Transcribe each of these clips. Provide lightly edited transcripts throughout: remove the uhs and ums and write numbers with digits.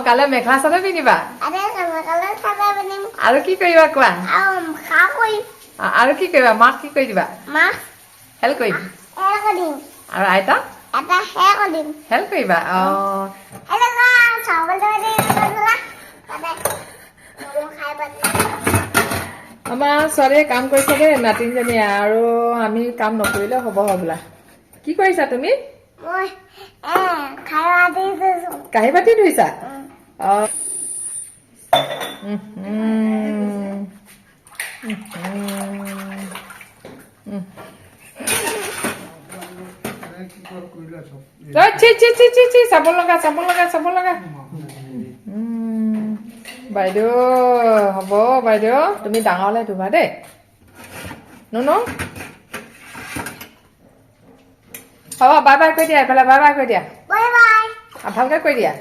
কালে মেখেলা চাদৰ পিন্ধিবা আৰু কি কৰিবা কোৱা আৰু কি কৰিবা মাক কি কৰি দিবা হেল্প কৰিম আৰু আইতা হেল্প কৰিবা আমাৰ ছোৱালীয়ে কাম কৰিছে দেই নাতিনজনীয়ে আৰু আমি কাম নকৰিলেও হ'ব হ'বলা কি কৰিছা তুমি কাঁহী বাতি ধুইছা চাব লগা বাইদেউ হ'ব বাইদেউ তুমি ডাঙৰলে ধুবা দেই নুনু হ'ব বাই বাই কৈ দিয়া এইফালে বাই বাই কৈ দিয়া ভালকে কৈ দিয়া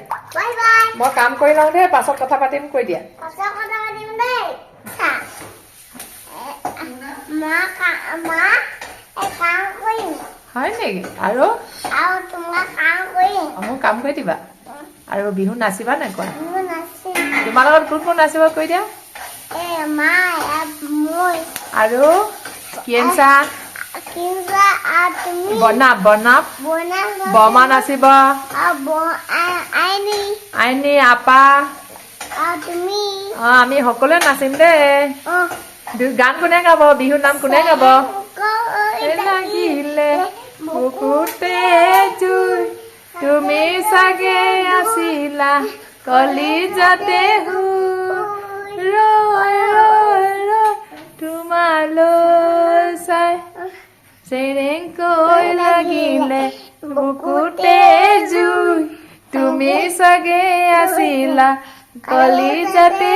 মই কাম কৰি লওঁ দেই পাছত কথা পাতিম কৈ দিয়া হয় নেকি আৰু মোৰ কাম কৰি দিবা আৰু বিহু নাচিবা নাই কোৱা তোমাৰ লগত কোন কোন নাচিব কৈ দিয়া আৰু কিয়েনচা বনাপ বৰমা নাচিব আইনি আপা আমি সকলোৱে নাচিম দেই গান কোনে গাব বিহুৰ নাম কোনে গাব লাগিলে বুকুতে জুই তুমি চাগে আছিলা কলিজাতে তোমালৈ চাই চেৰেংকৈ লাগিলে বুকুতে জুই তুমি চাগে আছিলা কলিজাতে